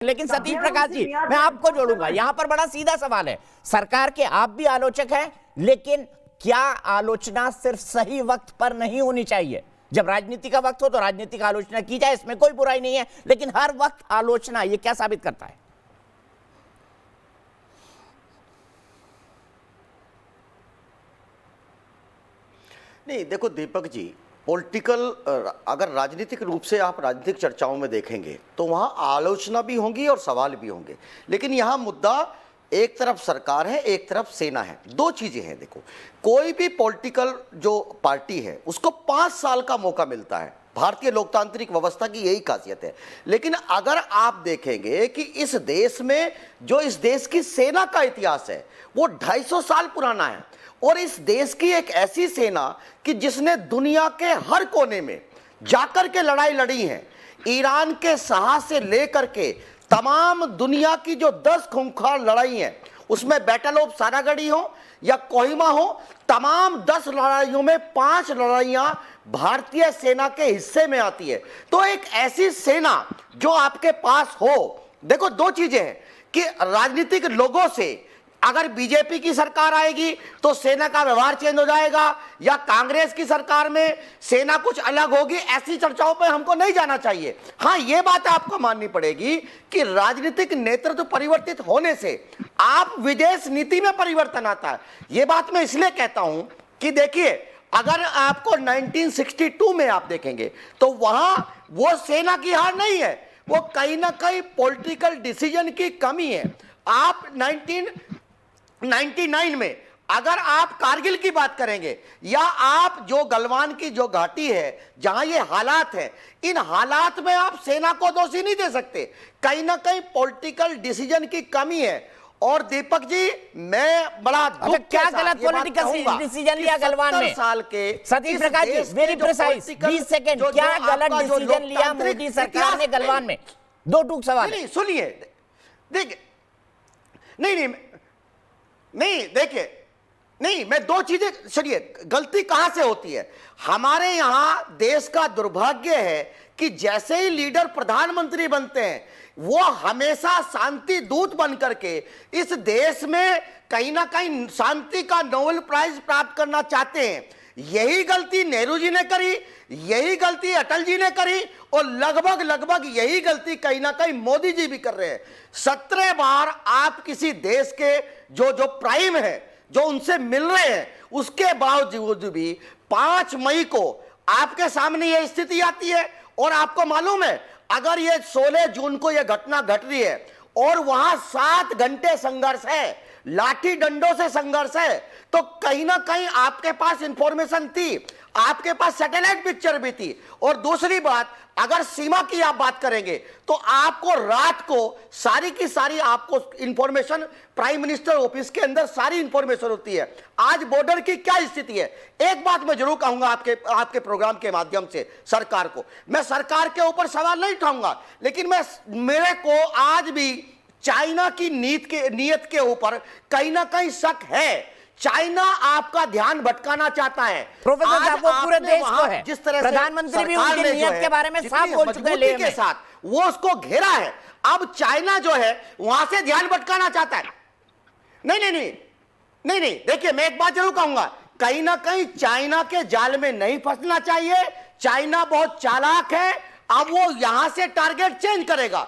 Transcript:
लेकिन सतीश प्रकाश जी, मैं आपको जोड़ूंगा। यहां पर बड़ा सीधा सवाल है, सरकार के आप भी आलोचक हैं, लेकिन क्या आलोचना सिर्फ सही वक्त पर नहीं होनी चाहिए? जब राजनीति का वक्त हो तो राजनीतिक आलोचना की जाए, इसमें कोई बुराई नहीं है, लेकिन हर वक्त आलोचना, ये क्या साबित करता है? नहीं, देखो दीपक जी, पॉलिटिकल अगर राजनीतिक रूप से आप राजनीतिक चर्चाओं में देखेंगे तो वहां आलोचना भी होंगी और सवाल भी होंगे, लेकिन यहां मुद्दा एक तरफ सरकार है, एक तरफ सेना है। दो चीजें हैं। देखो, कोई भी पॉलिटिकल जो पार्टी है उसको 5 साल का मौका मिलता है। भारतीय लोकतांत्रिक व्यवस्था की यही खासियत है। लेकिन अगर आप देखेंगे कि इस देश में जो इस देश की सेना का इतिहास है वो 250 साल पुराना है, और इस देश की एक ऐसी सेना कि जिसने दुनिया के हर कोने में जाकर के लड़ाई लड़ी है। ईरान के शाह से लेकर के तमाम दुनिया की जो 10 खूंखार लड़ाई हैं, उसमें बैटल ऑफ सारागढ़ी हो या कोहिमा हो, तमाम 10 लड़ाइयों में 5 लड़ाइयां भारतीय सेना के हिस्से में आती है। तो एक ऐसी सेना जो आपके पास हो, देखो दो चीजें हैं कि राजनीतिक लोगों से अगर बीजेपी की सरकार आएगी तो सेना का व्यवहार चेंज हो जाएगा, या कांग्रेस की सरकार में सेना कुछ अलग होगी, ऐसी चर्चाओं पे हमको नहीं जाना चाहिए। हाँ, ये बात आपको माननी पड़ेगी कि राजनीतिक नेतृत्व परिवर्तित होने से आप विदेश नीति में परिवर्तन आता है। ये बात मैं इसलिए कहता हूं कि देखिए, अगर आपको 1962 में आप देखेंगे तो वहां वो सेना की हार नहीं है, वो कहीं ना कहीं पॉलिटिकल डिसीजन की कमी है। आप 1999 में अगर आप कारगिल की बात करेंगे, या आप जो गलवान की जो घाटी है जहां ये हालात है, इन हालात में आप सेना को दोषी नहीं दे सकते। कहीं ना कहीं पॉलिटिकल डिसीजन की कमी है। और दीपक जी, मैं बड़ा दुख क्या गलत पॉलिटिकल डिसीजन लिया गलवान में? साल के Satish Prakash ji, very precise, 20 second, क्या गलत डिसीजन लिया मोदी सरकार ने गलवान में? दो टूक सवाल। नहीं, सुनिए, देखिए, नहीं देखिए, नहीं, मैं दो चीजें, सुनिए, गलती कहां से होती है। हमारे यहां देश का दुर्भाग्य है कि जैसे ही लीडर प्रधानमंत्री बनते हैं वो हमेशा शांति दूत बन करके इस देश में कहीं ना कहीं शांति का नोबेल प्राइज प्राप्त करना चाहते हैं। यही गलती नेहरू जी ने करी, यही गलती अटल जी ने करी, और लगभग यही गलती कहीं ना कहीं मोदी जी भी कर रहे हैं। 17 बार आप किसी देश के जो प्राइम है, जो उनसे मिल रहे हैं, उसके बावजूद भी 5 मई को आपके सामने यह स्थिति आती है। और आपको मालूम है, अगर ये 16 जून को यह घटना घट रही है और वहां 7 घंटे संघर्ष है, लाठी डंडों से संघर्ष है, तो कहीं ना कहीं आपके पास इंफॉर्मेशन थी, आपके पास सैटेलाइट पिक्चर भी थी। और दूसरी बात, अगर सीमा की आप बात करेंगे तो आपको रात को सारी की सारी आपको इंफॉर्मेशन प्राइम मिनिस्टर ऑफिस के अंदर सारी इंफॉर्मेशन होती है। आज बॉर्डर की क्या स्थिति है? एक बात मैं जरूर कहूंगा आपके प्रोग्राम के माध्यम से सरकार को, मैं सरकार के ऊपर सवाल नहीं उठाऊंगा, लेकिन मेरे को आज भी चाइना की नीयत के ऊपर कहीं ना कहीं शक है। चाइना आपका ध्यान भटकाना चाहता है। प्रोफेसर साहब, वो पूरे देश को है, जिस तरह प्रधानमंत्री भी उनकी नीयत के बारे में साफ बोल चुके हैं, के साथ वो उसको घेरा है। अब चाइना जो है वहां से ध्यान भटकाना चाहता है। नहीं, देखिए, मैं एक बात जरूर कहूंगा, कहीं ना कहीं चाइना के जाल में नहीं फंसना चाहिए। चाइना बहुत चालाक है, अब वो यहां से टारगेट चेंज करेगा।